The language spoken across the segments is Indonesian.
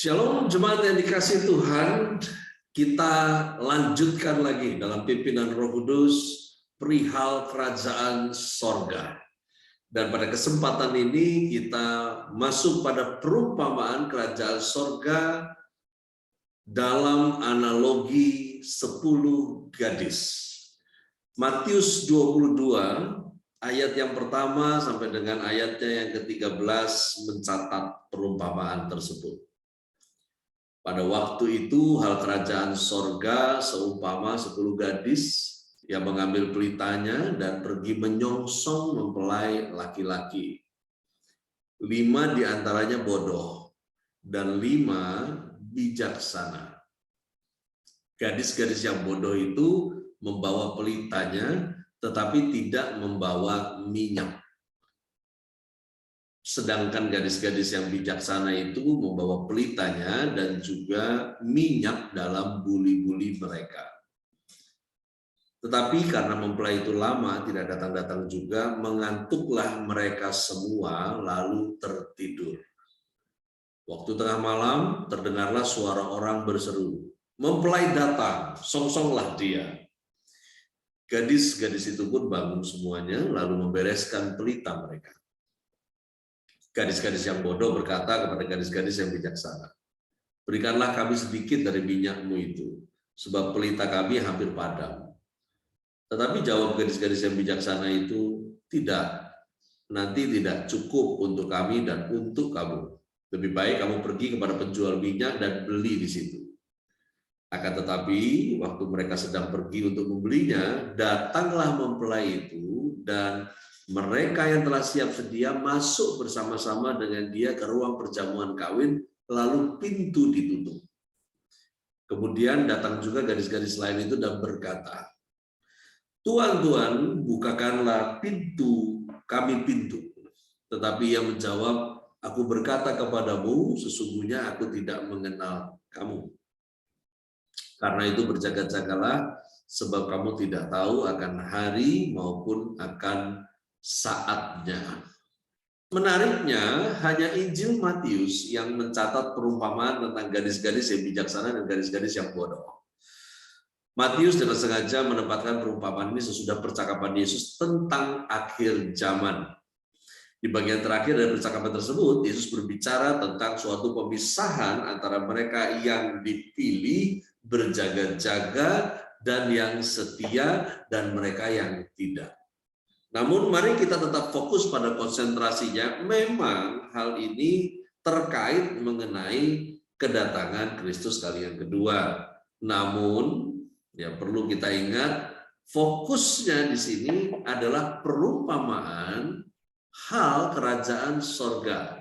Shalom jemaat yang dikasihi Tuhan, kita lanjutkan lagi dalam pimpinan Roh Kudus perihal kerajaan sorga. Dan pada kesempatan ini kita masuk pada perumpamaan kerajaan sorga dalam analogi 10 gadis. Matius 22 ayat yang pertama sampai dengan ayatnya yang ke-13 mencatat perumpamaan tersebut. Pada waktu itu hal kerajaan sorga seumpama 10 gadis yang mengambil pelitanya dan pergi menyongsong mempelai laki-laki. 5 diantaranya bodoh dan 5 bijaksana. Gadis-gadis yang bodoh itu membawa pelitanya tetapi tidak membawa minyak. Sedangkan gadis-gadis yang bijaksana itu membawa pelitanya dan juga minyak dalam buli-buli mereka. Tetapi karena mempelai itu lama tidak datang-datang juga, mengantuklah mereka semua lalu tertidur. Waktu tengah malam terdengarlah suara orang berseru, "Mempelai datang, songsonglah dia." Gadis-gadis itu pun bangun semuanya lalu membereskan pelita mereka. Gadis-gadis yang bodoh berkata kepada gadis-gadis yang bijaksana, "Berikanlah kami sedikit dari minyakmu itu, sebab pelita kami hampir padam." Tetapi jawab gadis-gadis yang bijaksana itu, "Tidak, nanti tidak cukup untuk kami dan untuk kamu. Lebih baik kamu pergi kepada penjual minyak dan beli di situ." Akan tetapi, waktu mereka sedang pergi untuk membelinya, datanglah mempelai itu dan mereka yang telah siap sedia masuk bersama-sama dengan dia ke ruang perjamuan kawin, lalu pintu ditutup. Kemudian datang juga gadis-gadis lain itu dan berkata, "Tuan, Tuan, bukakanlah pintu, kami pintu." Tetapi ia menjawab, "Aku berkata kepadamu, sesungguhnya aku tidak mengenal kamu. Karena itu berjaga-jagalah, sebab kamu tidak tahu akan hari maupun akan saatnya." Menariknya, hanya Injil Matius yang mencatat perumpamaan tentang gadis-gadis yang bijaksana dan gadis-gadis yang bodoh. Matius dengan sengaja menempatkan perumpamaan ini sesudah percakapan Yesus tentang akhir zaman. Di bagian terakhir dari percakapan tersebut, Yesus berbicara tentang suatu pemisahan antara mereka yang dipilih, berjaga-jaga, dan yang setia, dan mereka yang tidak. Namun mari kita tetap fokus pada konsentrasinya. Memang hal ini terkait mengenai kedatangan Kristus kali yang kedua. Namun ya perlu kita ingat, fokusnya di sini adalah perumpamaan hal kerajaan sorga.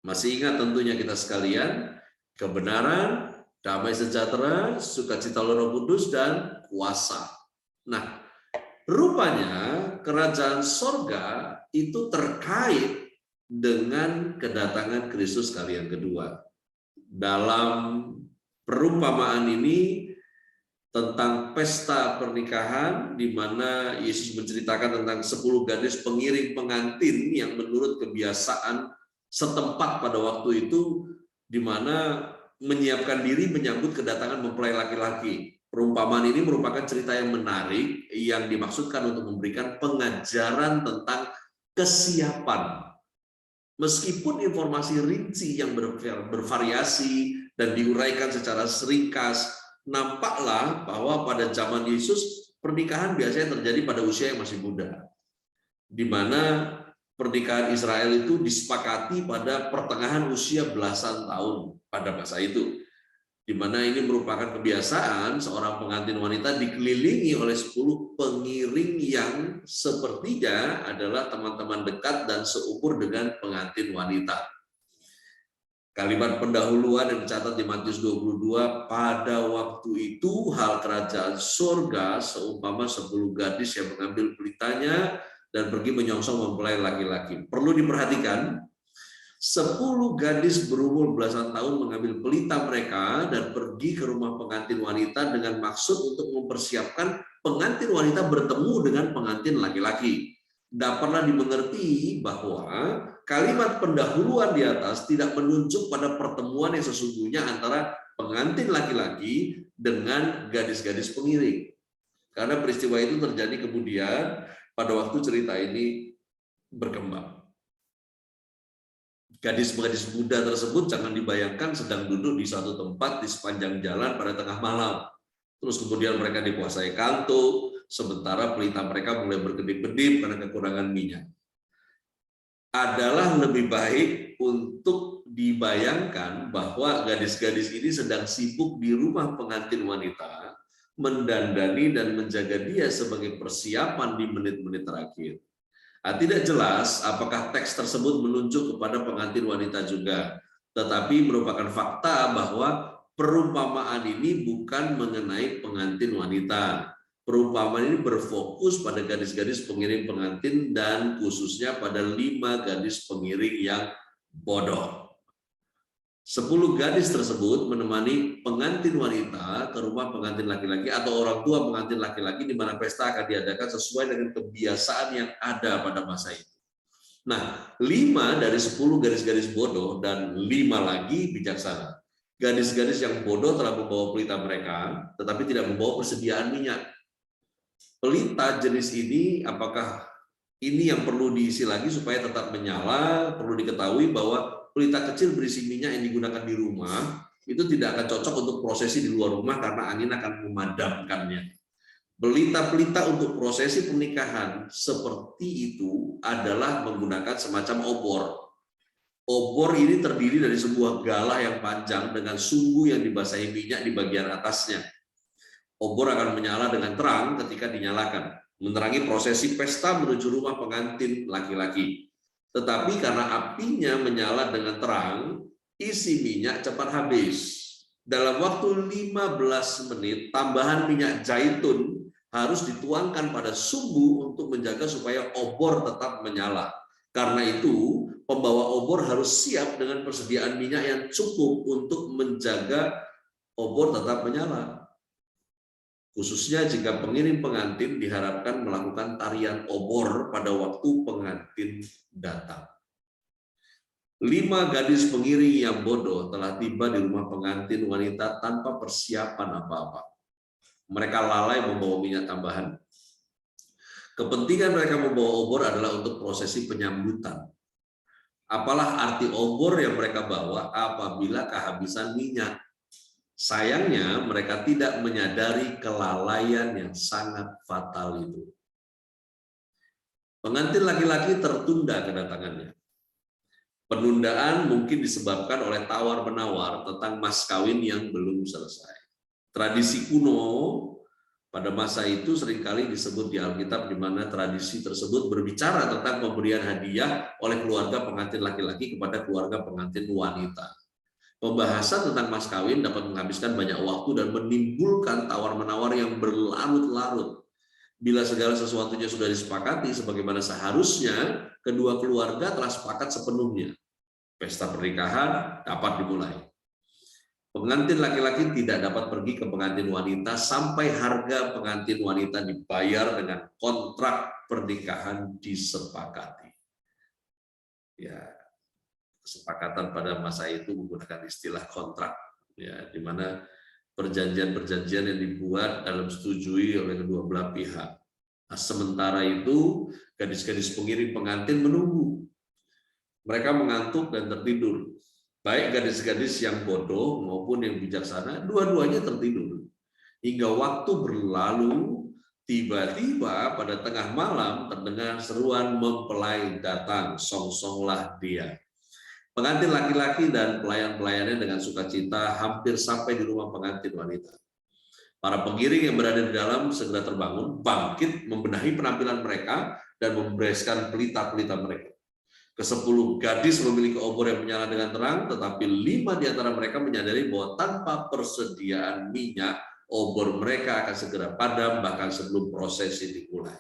Masih ingat tentunya kita sekalian, kebenaran, damai sejahtera, sukacita Roh Kudus, dan kuasa. Nah, rupanya kerajaan sorga itu terkait dengan kedatangan Kristus kali yang kedua. Dalam perumpamaan ini tentang pesta pernikahan, di mana Yesus menceritakan tentang 10 gadis pengiring pengantin yang menurut kebiasaan setempat pada waktu itu, di mana menyiapkan diri menyambut kedatangan mempelai laki-laki. Perumpamaan ini merupakan cerita yang menarik yang dimaksudkan untuk memberikan pengajaran tentang kesiapan. Meskipun informasi rinci yang bervariasi dan diuraikan secara ringkas, nampaklah bahwa pada zaman Yesus pernikahan biasanya terjadi pada usia yang masih muda, di mana pernikahan Israel itu disepakati pada pertengahan usia belasan tahun pada masa itu, di mana ini merupakan kebiasaan seorang pengantin wanita dikelilingi oleh 10 pengiring yang sepertinya adalah teman-teman dekat dan seumur dengan pengantin wanita. Kalimat pendahuluan yang dicatat di Matius 22, "Pada waktu itu hal kerajaan surga seumpama 10 gadis yang mengambil pelitanya dan pergi menyongsong mempelai laki-laki." Perlu diperhatikan, 10 gadis berumur belasan tahun mengambil pelita mereka dan pergi ke rumah pengantin wanita dengan maksud untuk mempersiapkan pengantin wanita bertemu dengan pengantin laki-laki. dapatlah dimengerti bahwa kalimat pendahuluan di atas tidak menunjuk pada pertemuan yang sesungguhnya antara pengantin laki-laki dengan gadis-gadis pengiring. Karena peristiwa itu terjadi kemudian pada waktu cerita ini berkembang. Gadis-gadis muda tersebut jangan dibayangkan sedang duduk di suatu tempat di sepanjang jalan pada tengah malam. Terus kemudian mereka dikuasai kantuk, sementara pelita mereka mulai berkedip-kedip karena kekurangan minyak. Adalah lebih baik untuk dibayangkan bahwa gadis-gadis ini sedang sibuk di rumah pengantin wanita, mendandani dan menjaga dia sebagai persiapan di menit-menit terakhir. Tidak jelas apakah teks tersebut menunjuk kepada pengantin wanita juga, tetapi merupakan fakta bahwa perumpamaan ini bukan mengenai pengantin wanita. Perumpamaan ini berfokus pada gadis-gadis pengiring pengantin dan khususnya pada 5 gadis pengiring yang bodoh. 10 gadis tersebut menemani pengantin wanita ke rumah pengantin laki-laki atau orang tua pengantin laki-laki di mana pesta akan diadakan sesuai dengan kebiasaan yang ada pada masa itu. Nah, 5 dari 10 gadis-gadis bodoh dan 5 lagi bijaksana. Gadis-gadis yang bodoh telah membawa pelita mereka, tetapi tidak membawa persediaan minyak. Pelita jenis ini, apakah ini yang perlu diisi lagi supaya tetap menyala? Perlu diketahui bahwa pelita kecil berisi minyak yang digunakan di rumah itu tidak akan cocok untuk prosesi di luar rumah karena angin akan memadamkannya. Pelita-pelita untuk prosesi pernikahan seperti itu adalah menggunakan semacam obor. Obor ini terdiri dari sebuah galah yang panjang dengan sumbu yang dibasahi minyak di bagian atasnya. Obor akan menyala dengan terang ketika dinyalakan, menerangi prosesi pesta menuju rumah pengantin laki-laki. Tetapi karena apinya menyala dengan terang, isi minyak cepat habis. Dalam waktu 15 menit, tambahan minyak zaitun harus dituangkan pada sumbu untuk menjaga supaya obor tetap menyala. Karena itu, pembawa obor harus siap dengan persediaan minyak yang cukup untuk menjaga obor tetap menyala. Khususnya jika pengiring pengantin diharapkan melakukan tarian obor pada waktu pengantin datang. 5 gadis pengiring yang bodoh telah tiba di rumah pengantin wanita tanpa persiapan apa-apa. Mereka lalai membawa minyak tambahan. Kepentingan mereka membawa obor adalah untuk prosesi penyambutan. Apalah arti obor yang mereka bawa apabila kehabisan minyak? Sayangnya mereka tidak menyadari kelalaian yang sangat fatal itu. Pengantin laki-laki tertunda kedatangannya. Penundaan mungkin disebabkan oleh tawar-menawar tentang mas kawin yang belum selesai. Tradisi kuno pada masa itu seringkali disebut di Alkitab di mana tradisi tersebut berbicara tentang pemberian hadiah oleh keluarga pengantin laki-laki kepada keluarga pengantin wanita. Pembahasan tentang mas kawin dapat menghabiskan banyak waktu dan menimbulkan tawar-menawar yang berlarut-larut. Bila segala sesuatunya sudah disepakati sebagaimana seharusnya, kedua keluarga telah sepakat sepenuhnya. Pesta pernikahan dapat dimulai. Pengantin laki-laki tidak dapat pergi ke pengantin wanita sampai harga pengantin wanita dibayar dengan kontrak pernikahan disepakati. Ya, kesepakatan pada masa itu menggunakan istilah kontrak, ya, di mana perjanjian-perjanjian yang dibuat dalam setujui oleh kedua belah pihak. Nah, sementara itu gadis-gadis pengiring pengantin menunggu. Mereka mengantuk dan tertidur. Baik gadis-gadis yang bodoh maupun yang bijaksana, dua-duanya tertidur. Hingga waktu berlalu, tiba-tiba pada tengah malam terdengar seruan mempelai datang, song-songlah dia. Pengantin laki-laki dan pelayan-pelayannya dengan sukacita hampir sampai di rumah pengantin wanita. Para pengiring yang berada di dalam segera terbangun, bangkit, membenahi penampilan mereka, dan membereskan pelita-pelita mereka. Ke-10 gadis memiliki obor yang menyala dengan terang, tetapi 5 di antara mereka menyadari bahwa tanpa persediaan minyak, obor mereka akan segera padam bahkan sebelum prosesi dimulai.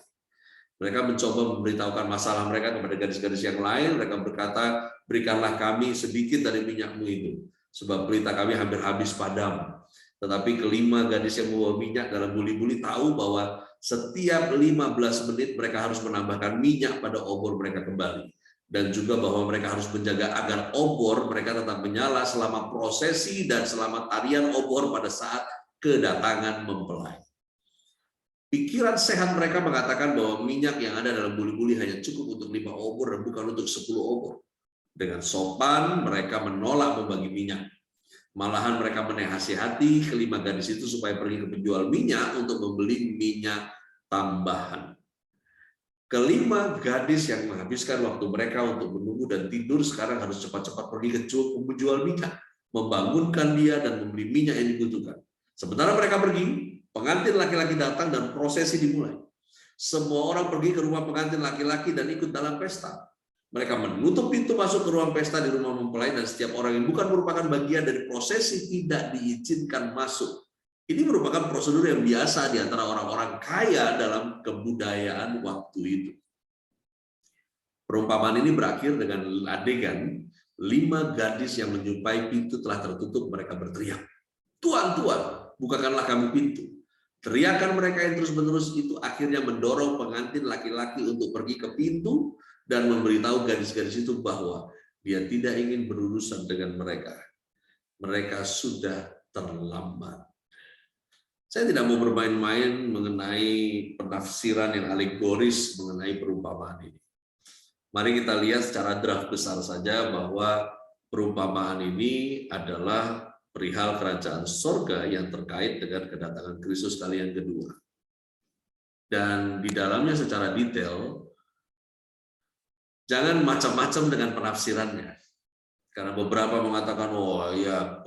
Mereka mencoba memberitahukan masalah mereka kepada gadis-gadis yang lain. Mereka berkata, berikanlah kami sedikit dari minyakmu itu, sebab pelita kami hampir habis padam. Tetapi kelima gadis yang membawa minyak dalam buli-buli tahu bahwa setiap 15 menit mereka harus menambahkan minyak pada obor mereka kembali. Dan juga bahwa mereka harus menjaga agar obor mereka tetap menyala selama prosesi dan selama tarian obor pada saat kedatangan mempelai. Pikiran sehat mereka mengatakan bahwa minyak yang ada dalam buli-buli hanya cukup untuk 5 obor dan bukan untuk 10 obor. Dengan sopan mereka menolak membagi minyak. Malahan mereka menasihati kelima gadis itu supaya pergi ke penjual minyak untuk membeli minyak tambahan. Kelima gadis yang menghabiskan waktu mereka untuk menunggu dan tidur sekarang harus cepat-cepat pergi ke penjual minyak, membangunkan dia dan membeli minyak yang dibutuhkan. Sementara mereka pergi, pengantin laki-laki datang dan prosesi dimulai. Semua orang pergi ke rumah pengantin laki-laki dan ikut dalam pesta. Mereka menutup pintu masuk ke ruang pesta di rumah mempelai dan setiap orang yang bukan merupakan bagian dari prosesi tidak diizinkan masuk. Ini merupakan prosedur yang biasa di antara orang-orang kaya dalam kebudayaan waktu itu. Perumpamaan ini berakhir dengan adegan 5 gadis yang menjumpai pintu telah tertutup, mereka berteriak, "Tuan, Tuan, bukakanlah kami pintu." Teriakan mereka yang terus-menerus itu akhirnya mendorong pengantin laki-laki untuk pergi ke pintu dan memberitahu gadis-gadis itu bahwa dia tidak ingin berurusan dengan mereka. Mereka sudah terlambat. Saya tidak mau bermain-main mengenai penafsiran yang alegoris mengenai perumpamaan ini. Mari kita lihat secara draft besar saja bahwa perumpamaan ini adalah perihal kerajaan sorga yang terkait dengan kedatangan Kristus kali yang kedua. Dan di dalamnya secara detail, jangan macam-macam dengan penafsirannya. Karena beberapa mengatakan, oh ya,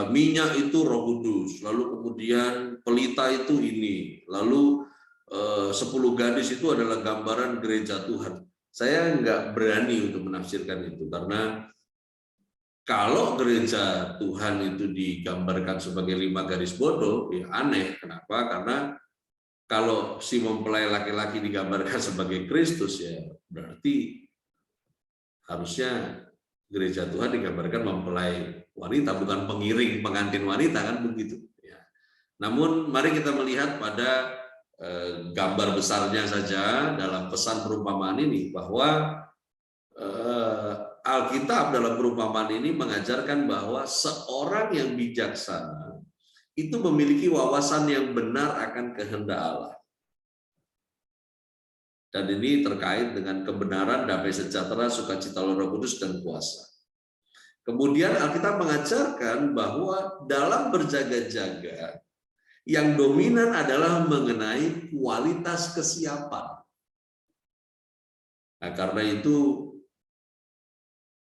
minyak itu Roh Kudus, lalu kemudian pelita itu ini, lalu 10 gadis itu adalah gambaran gereja Tuhan. Saya nggak berani untuk menafsirkan itu, karena kalau gereja Tuhan itu digambarkan sebagai 5 gadis bodoh, ya aneh. Kenapa? Karena kalau si mempelai laki-laki digambarkan sebagai Kristus, ya berarti harusnya gereja Tuhan digambarkan mempelai wanita, bukan pengiring pengantin wanita, kan begitu. Ya. Namun mari kita melihat pada gambar besarnya saja dalam pesan perumpamaan ini, bahwa Alkitab dalam perumpamaan ini mengajarkan bahwa seorang yang bijaksana itu memiliki wawasan yang benar akan kehendak Allah. Dan ini terkait dengan kebenaran, damai sejahtera, sukacita Roh Kudus, dan kuasa. Kemudian Alkitab mengajarkan bahwa dalam berjaga-jaga, yang dominan adalah mengenai kualitas kesiapan. Nah, karena itu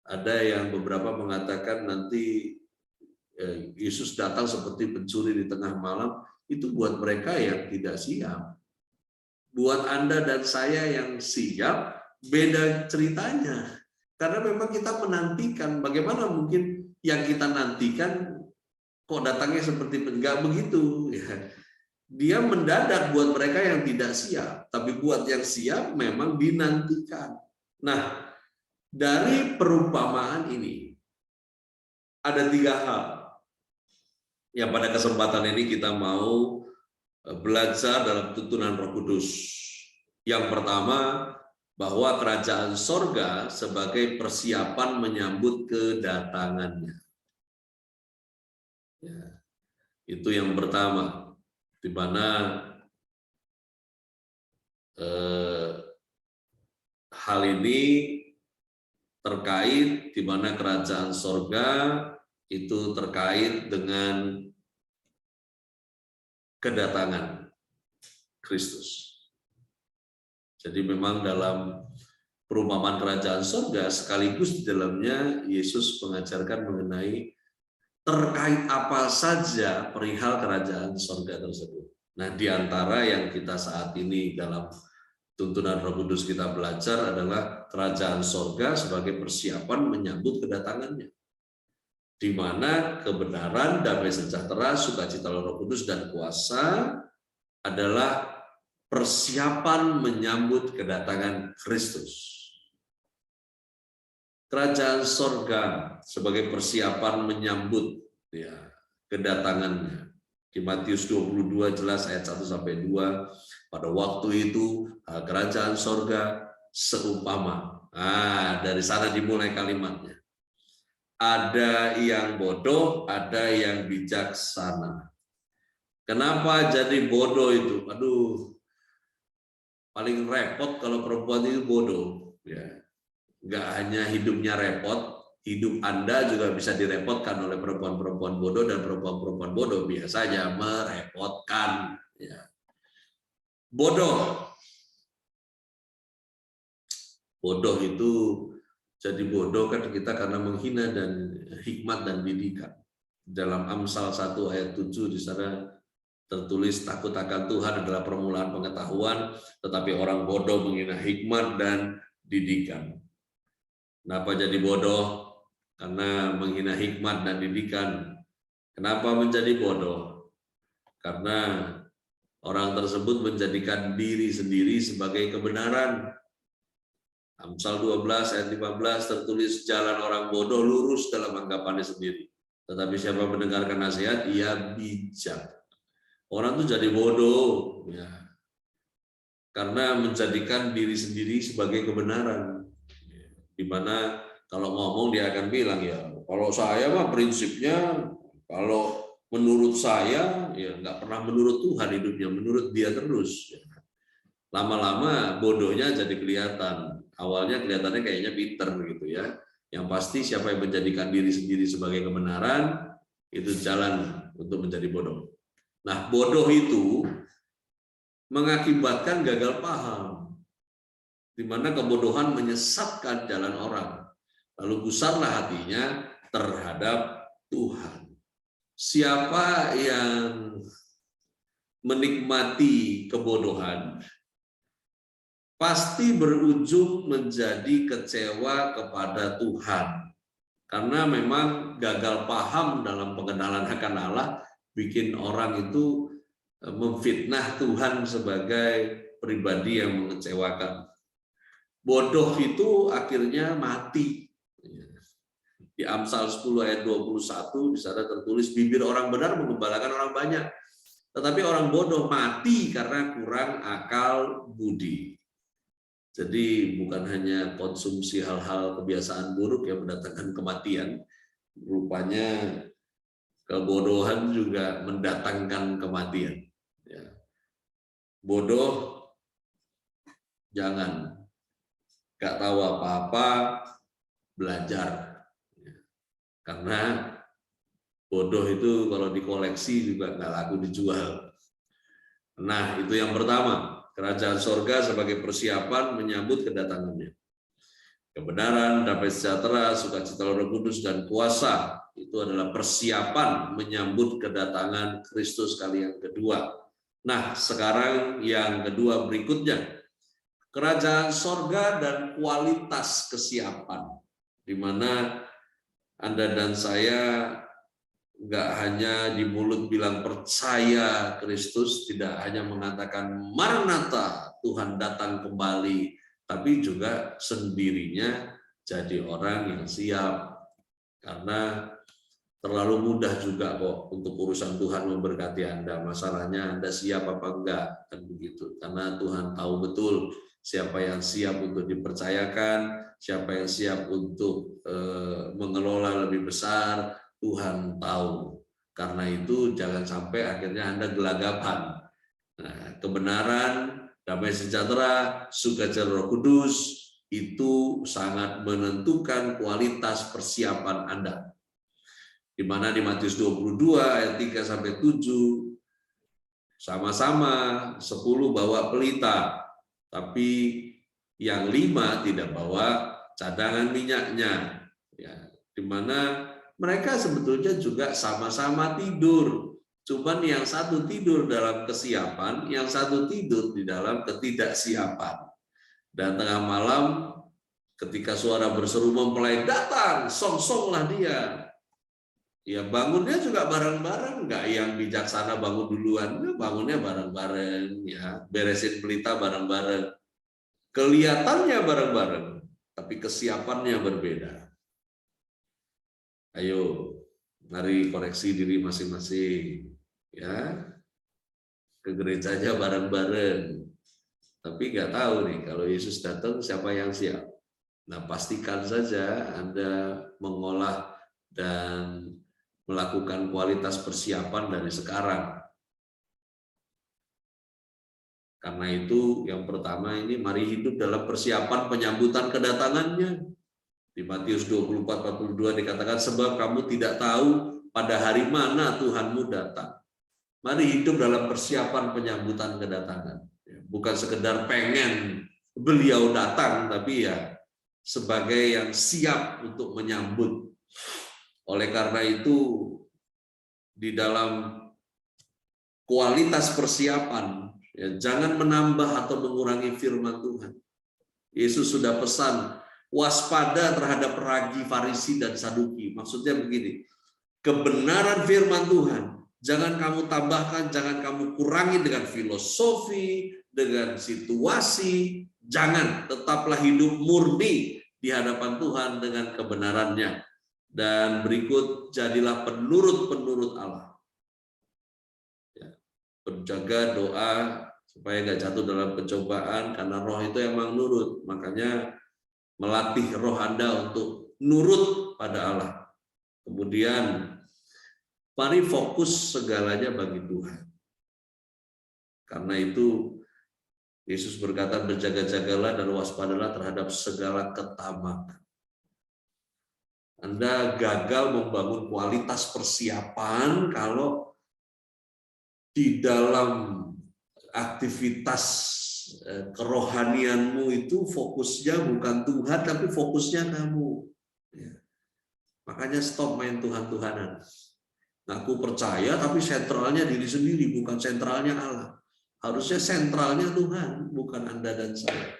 ada yang beberapa mengatakan nanti Yesus datang seperti pencuri di tengah malam, itu buat mereka yang tidak siap. Buat Anda dan saya yang siap, beda ceritanya. Karena memang kita menantikan, bagaimana mungkin yang kita nantikan kok datangnya seperti enggak begitu. Dia mendadak buat mereka yang tidak siap, tapi buat yang siap memang dinantikan. Nah, dari perumpamaan ini ada 3 hal yang pada kesempatan ini kita mau belajar dalam tuntunan Roh Kudus. Yang pertama, bahwa kerajaan sorga sebagai persiapan menyambut kedatangannya. Ya, itu yang pertama, di mana hal ini terkait di mana kerajaan sorga itu terkait dengan kedatangan Kristus. Jadi memang dalam perumpamaan kerajaan surga sekaligus di dalamnya Yesus mengajarkan mengenai terkait apa saja perihal kerajaan surga tersebut. Nah, di antara yang kita saat ini dalam tuntunan Roh Kudus kita belajar adalah kerajaan surga sebagai persiapan menyambut kedatangannya, di mana kebenaran, damai sejahtera, sukacita Roh Kudus, dan kuasa adalah persiapan menyambut kedatangan Kristus. Kerajaan sorga sebagai persiapan menyambut kedatangannya. Di Matius 22 jelas ayat 1-2, pada waktu itu kerajaan sorga seumpama. Dari sana dimulai kalimatnya. Ada yang bodoh, ada yang bijaksana. Kenapa jadi bodoh itu? Aduh, paling repot kalau perempuan itu bodoh. Ya, nggak hanya hidupnya repot, hidup Anda juga bisa direpotkan oleh perempuan-perempuan bodoh, dan perempuan-perempuan bodoh biasanya merepotkan. Ya. Bodoh. Bodoh itu jadi bodoh kan kita karena menghina dan hikmat dan didikan. Dalam Amsal 1 ayat 7 di sana tertulis, takut akan Tuhan adalah permulaan pengetahuan, tetapi orang bodoh menghina hikmat dan didikan. Kenapa jadi bodoh? Karena menghina hikmat dan didikan. Kenapa menjadi bodoh? Karena orang tersebut menjadikan diri sendiri sebagai kebenaran. Amsal 12 ayat 15 tertulis, jalan orang bodoh lurus dalam anggapannya sendiri, tetapi siapa mendengarkan nasihat, ia bijak. Orang tuh jadi bodoh ya, karena menjadikan diri sendiri sebagai kebenaran. Di mana kalau ngomong dia akan bilang, ya kalau saya mah prinsipnya, kalau menurut saya, ya nggak pernah menurut Tuhan hidupnya, menurut dia terus. Lama-lama bodohnya jadi kelihatan. Awalnya kelihatannya kayaknya pinter gitu ya. Yang pasti siapa yang menjadikan diri sendiri sebagai kebenaran, itu jalan untuk menjadi bodoh. Nah, bodoh itu mengakibatkan gagal paham, di mana kebodohan menyesatkan jalan orang. Lalu gusarlah hatinya terhadap Tuhan. Siapa yang menikmati kebodohan pasti berujung menjadi kecewa kepada Tuhan. Karena memang gagal paham dalam pengenalan akan Allah bikin orang itu memfitnah Tuhan sebagai pribadi yang mengecewakan. Bodoh itu akhirnya mati. Di Amsal 10 ayat 21 di sana tertulis, bibir orang benar menggembalakan orang banyak, tetapi orang bodoh mati karena kurang akal budi. Jadi bukan hanya konsumsi hal-hal kebiasaan buruk yang mendatangkan kematian, rupanya kebodohan juga mendatangkan kematian. Ya. Bodoh jangan, gak tahu apa-apa, belajar. Ya. Karena bodoh itu kalau dikoleksi juga nggak laku dijual. Nah, itu yang pertama. Kerajaan sorga sebagai persiapan menyambut kedatangannya. Kebenaran, damai sejahtera, sukacita Roh Kudus, dan kuasa itu adalah persiapan menyambut kedatangan Kristus kali yang kedua. Nah, sekarang yang kedua berikutnya, kerajaan sorga dan kualitas kesiapan, di mana Anda dan saya nggak hanya di mulut bilang percaya Kristus, tidak hanya mengatakan Maranatha, Tuhan datang kembali, tapi juga sendirinya jadi orang yang siap. Karena terlalu mudah juga kok untuk urusan Tuhan memberkati Anda. Masalahnya Anda siap apa enggak, kan begitu. Karena Tuhan tahu betul siapa yang siap untuk dipercayakan, siapa yang siap untuk mengelola lebih besar. Tuhan tahu. Karena itu jangan sampai akhirnya Anda gelagapan. Nah, kebenaran, damai sejahtera, sukacita Roh Kudus itu sangat menentukan kualitas persiapan Anda. Di mana di Matius 22 ayat 3-7 sama-sama 10 bawa pelita, tapi yang 5 tidak bawa cadangan minyaknya. Ya, di mana mereka sebetulnya juga sama-sama tidur, cuman yang satu tidur dalam kesiapan, yang satu tidur di dalam ketidaksiapan. Dan tengah malam ketika suara berseru mempelai datang, song-songlah dia. Ya bangunnya juga bareng-bareng, nggak yang bijaksana bangun duluan, bangunnya bareng-bareng, ya beresin pelita bareng-bareng. Kelihatannya bareng-bareng, tapi kesiapannya berbeda. Ayo, mari koreksi diri masing-masing. ya, ke gerejanya bareng-bareng. Tapi nggak tahu nih kalau Yesus datang siapa yang siap. Nah, pastikan saja Anda mengolah dan melakukan kualitas persiapan dari sekarang. Karena itu yang pertama ini mari hidup dalam persiapan penyambutan kedatangannya. Di Matius 24:42 dikatakan sebab kamu tidak tahu pada hari mana Tuhanmu datang. Mari hidup dalam persiapan penyambutan kedatangan. Bukan sekedar pengen beliau datang, tapi ya sebagai yang siap untuk menyambut. Oleh karena itu, di dalam kualitas persiapan, ya, jangan menambah atau mengurangi firman Tuhan. Yesus sudah pesan, waspada terhadap ragi Farisi dan Saduki. Maksudnya begini, kebenaran firman Tuhan, jangan kamu tambahkan, jangan kamu kurangi dengan filosofi, dengan situasi, jangan, tetaplah hidup murni di hadapan Tuhan dengan kebenarannya. Dan berikut, jadilah penurut-penurut Allah. Ya, berjaga doa supaya nggak jatuh dalam pencobaan, karena roh itu emang nurut. Makanya melatih roh Anda untuk nurut pada Allah. Kemudian, mari fokus segalanya bagi Tuhan. Karena itu, Yesus berkata, berjaga-jagalah dan waspadalah terhadap segala ketamakan. Anda gagal membangun kualitas persiapan kalau di dalam aktivitas kerohanianmu itu fokusnya bukan Tuhan, tapi fokusnya kamu. Makanya stop main Tuhan-Tuhanan. Aku percaya, tapi sentralnya diri sendiri, bukan sentralnya Allah. Harusnya sentralnya Tuhan, bukan Anda dan saya.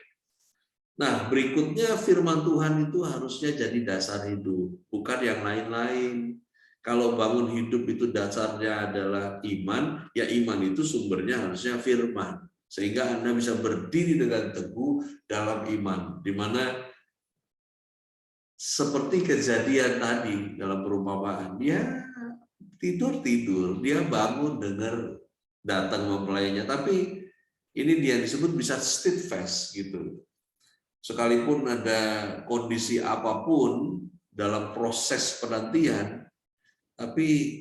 Nah, berikutnya firman Tuhan itu harusnya jadi dasar hidup, bukan yang lain-lain. Kalau bangun hidup itu dasarnya adalah iman, ya iman itu sumbernya harusnya firman. Sehingga Anda bisa berdiri dengan teguh dalam iman, di mana seperti kejadian tadi dalam perumpamaan, dia tidur, dia bangun dengar datang mempelainya, tapi ini dia disebut bisa steadfast gitu. Sekalipun ada kondisi apapun dalam proses penantian, tapi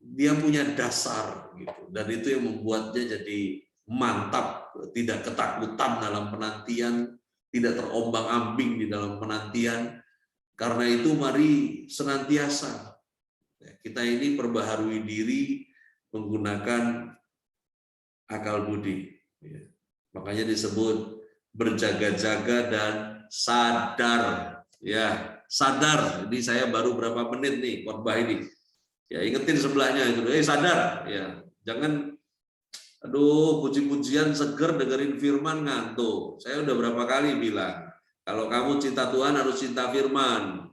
dia punya dasar gitu, dan itu yang membuatnya jadi mantap, tidak ketakutan dalam penantian, tidak terombang-ambing di dalam penantian. Karena itu mari senantiasa kita ini perbaharui diri menggunakan akal budi. Makanya disebut berjaga-jaga dan sadar. Ya, sadar. Ini saya baru berapa menit nih khotbah ini. Ya, ingetin sebelahnya itu. Sadar. Ya, jangan aduh puji-pujian seger dengerin firman ngantuk. Saya udah berapa kali bilang, kalau kamu cinta Tuhan harus cinta firman.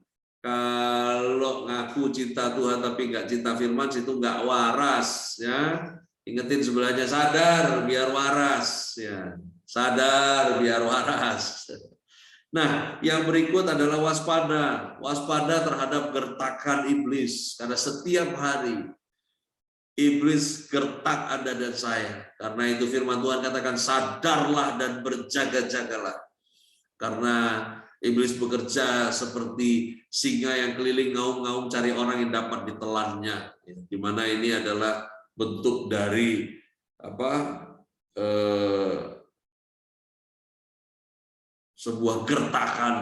Kalau ngaku cinta Tuhan tapi nggak cinta firman, itu nggak waras. Ya, ingetin sebelahnya, sadar biar waras. Ya, sadar biar waras. Nah, yang berikut adalah waspada. Waspada terhadap gertakan iblis. Karena setiap hari iblis gertak Anda dan saya. Karena itu firman Tuhan katakan, sadarlah dan berjaga-jagalah. Karena iblis bekerja seperti singa yang keliling ngaum-ngaum cari orang yang dapat ditelannya. Di mana ini adalah bentuk dari sebuah gertakan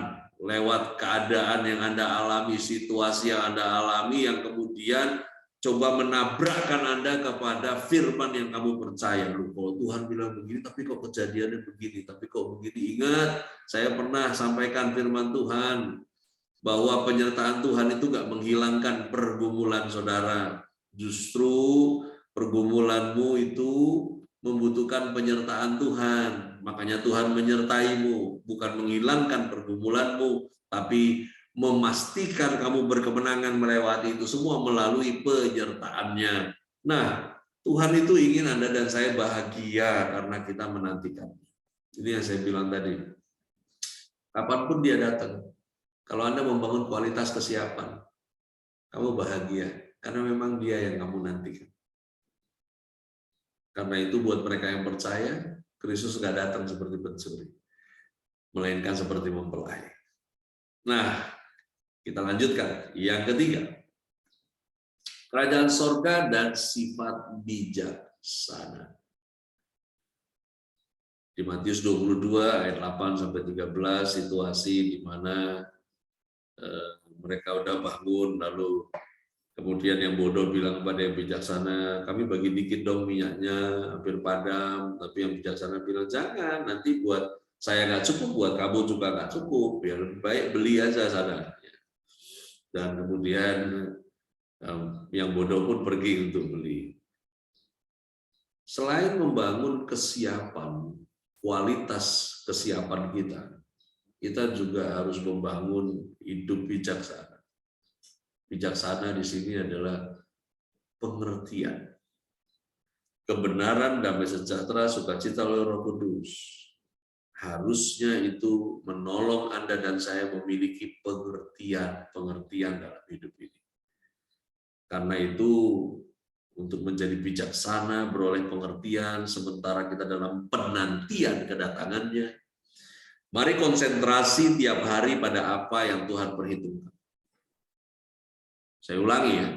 lewat keadaan yang Anda alami, situasi yang Anda alami, yang kemudian coba menabrakkan Anda kepada firman yang kamu percaya. Loh, kalau Tuhan bilang begini, tapi kok kejadiannya begini, tapi kok begini. Ingat, saya pernah sampaikan firman Tuhan, bahwa penyertaan Tuhan itu nggak menghilangkan pergumulan saudara. Justru pergumulanmu itu membutuhkan penyertaan Tuhan. Makanya Tuhan menyertaimu, bukan menghilangkan pergumulanmu, tapi memastikan kamu berkemenangan melewati itu semua melalui penyertaannya. Nah, Tuhan itu ingin Anda dan saya bahagia karena kita menantikan. Ini yang saya bilang tadi. Kapanpun dia datang, kalau Anda membangun kualitas kesiapan, kamu bahagia karena memang dia yang kamu nantikan. Karena itu buat mereka yang percaya, Kristus nggak datang seperti pencuri, melainkan seperti mempelai. Nah, kita lanjutkan. Yang ketiga, kerajaan sorga dan sifat bijaksana. Di Matius 22 ayat 8-13, situasi di mana mereka udah bangun, lalu kemudian yang bodoh bilang kepada yang bijaksana, kami bagi dikit dong minyaknya, hampir padam. Tapi yang bijaksana bilang, jangan, nanti buat saya nggak cukup, buat kamu juga nggak cukup. Ya lebih baik beli aja sana. Dan kemudian yang bodoh pun pergi untuk beli. Selain membangun kesiapan, kualitas kesiapan kita juga harus membangun hidup bijaksana. Bijaksana di sini adalah pengertian, kebenaran, damai sejahtera, sukacita oleh Roh Kudus. Harusnya itu menolong Anda dan saya memiliki pengertian dalam hidup ini. Karena itu untuk menjadi bijaksana, beroleh pengertian, sementara kita dalam penantian kedatangannya, mari konsentrasi tiap hari pada apa yang Tuhan perhitungkan. Saya ulangi ya,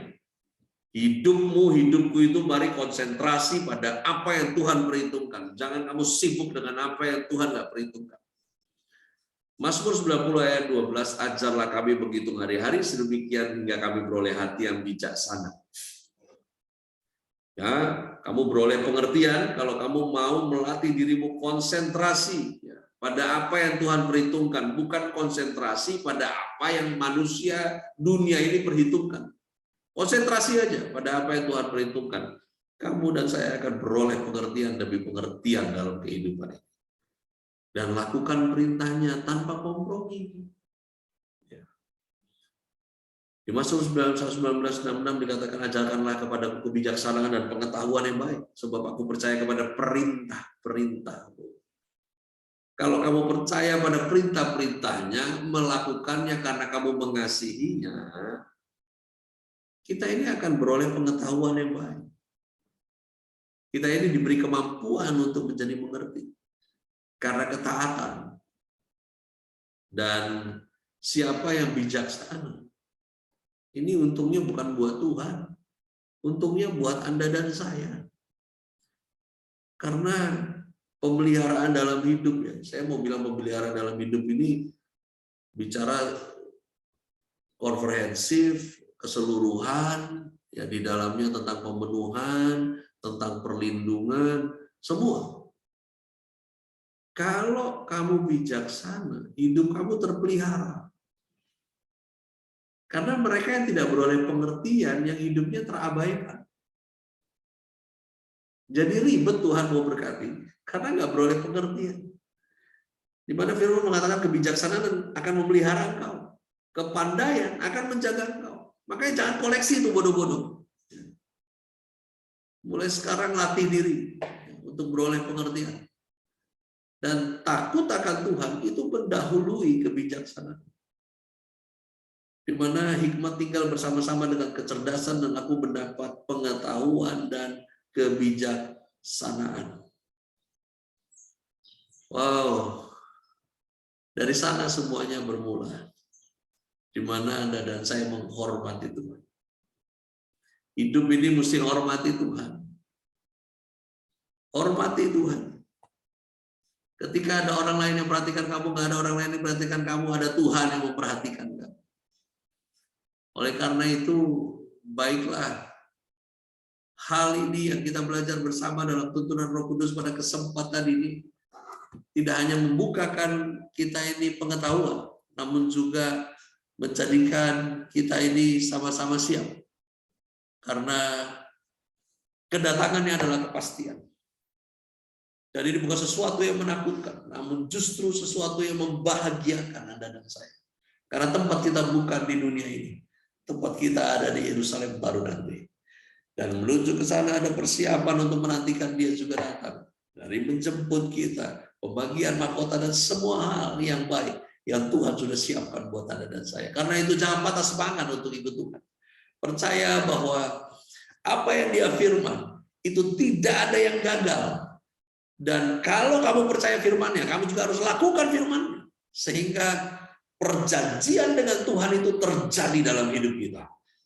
hidupku itu mari konsentrasi pada apa yang Tuhan perhitungkan. Jangan kamu sibuk dengan apa yang Tuhan nggak perhitungkan. Mazmur 90 ayat 12, ajarlah kami menghitung hari-hari sedemikian hingga kami beroleh hati yang bijaksana. Ya, kamu beroleh pengertian kalau kamu mau melatih dirimu konsentrasi ya, pada apa yang Tuhan perhitungkan, bukan konsentrasi pada apa yang manusia dunia ini perhitungkan. Konsentrasi aja pada apa yang Tuhan perhitungkan. Kamu dan saya akan beroleh pengertian demi pengertian dalam kehidupan ini. Dan lakukan perintahnya tanpa kompromi. Ya. Di Mazmur 119:66 dikatakan, ajarkanlah kepadaku kebijaksanaan dan pengetahuan yang baik, sebab aku percaya kepada perintah-perintahmu. Kalau kamu percaya pada perintah-perintahnya, melakukannya karena kamu mengasihinya, kita ini akan beroleh pengetahuan yang baik. Kita ini diberi kemampuan untuk menjadi mengerti karena ketaatan. Dan siapa yang bijaksana? Ini untungnya bukan buat Tuhan, untungnya buat Anda dan saya. Karena pemeliharaan dalam hidup, ya, saya mau bilang pemeliharaan dalam hidup ini bicara komprehensif, keseluruhan, ya di dalamnya tentang pemenuhan, tentang perlindungan, semua. Kalau kamu bijaksana, hidup kamu terpelihara. Karena mereka yang tidak beroleh pengertian, yang hidupnya terabaikan. Jadi ribet Tuhan mau berkati, karena nggak beroleh pengertian. Di mana firman mengatakan kebijaksanaan akan memelihara engkau, kepandaian akan menjaga engkau. Makanya jangan koleksi itu bodoh-bodoh. Mulai sekarang latih diri untuk beroleh pengertian. Dan takut akan Tuhan itu mendahului kebijaksanaan. Di mana hikmat tinggal bersama-sama dengan kecerdasan dan aku mendapat pengetahuan dan kebijaksanaan. Wow, dari sana semuanya bermula. Di mana Anda dan saya menghormati Tuhan. Hidup ini mesti hormati Tuhan. Hormati Tuhan. Ketika ada orang lain yang perhatikan kamu, nggak ada orang lain yang perhatikan kamu, ada Tuhan yang memperhatikan kamu. Oleh karena itu, baiklah hal ini yang kita belajar bersama dalam tuntunan Roh Kudus pada kesempatan ini tidak hanya membukakan kita ini pengetahuan, namun juga menjadikan kita ini sama-sama siap. Karena kedatangannya adalah kepastian. Dan ini bukan sesuatu yang menakutkan, namun justru sesuatu yang membahagiakan Anda dan saya. Karena tempat kita bukan di dunia ini. Tempat kita ada di Yerusalem baru nanti. Dan menuju ke sana ada persiapan untuk menantikan Dia juga datang. Dari menjemput kita, pembagian mahkota dan semua hal yang baik yang Tuhan sudah siapkan buat Anda dan saya. Karena itu jangan patah semangat untuk ikut Tuhan. Percaya bahwa apa yang Dia firman Itu tidak ada yang gagal. Dan kalau kamu percaya firman-Nya, kamu juga harus lakukan firman-Nya. Sehingga perjanjian dengan Tuhan itu terjadi dalam hidup kita.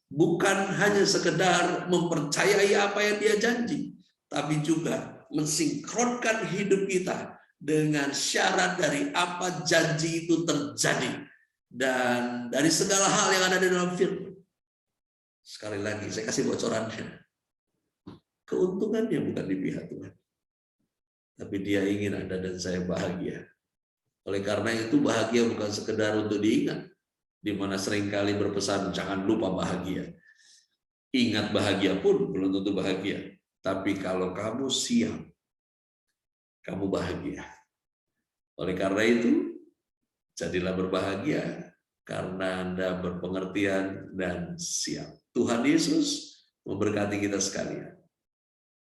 Bukan hanya sekedar mempercayai apa yang Dia janji, tapi juga mensinkronkan hidup kita dengan syarat dari apa janji itu terjadi. Dan dari segala hal yang ada di dalam firman. Sekali lagi, saya kasih bocorannya. Keuntungannya bukan di pihak Tuhan. Tapi Dia ingin Anda dan saya bahagia. Oleh karena itu bahagia bukan sekedar untuk diingat. Di mana seringkali berpesan, jangan lupa bahagia. Ingat bahagia pun belum tentu bahagia. Tapi kalau kamu siap, kamu bahagia. Oleh karena itu, jadilah berbahagia karena Anda berpengertian dan siap. Tuhan Yesus memberkati kita sekalian.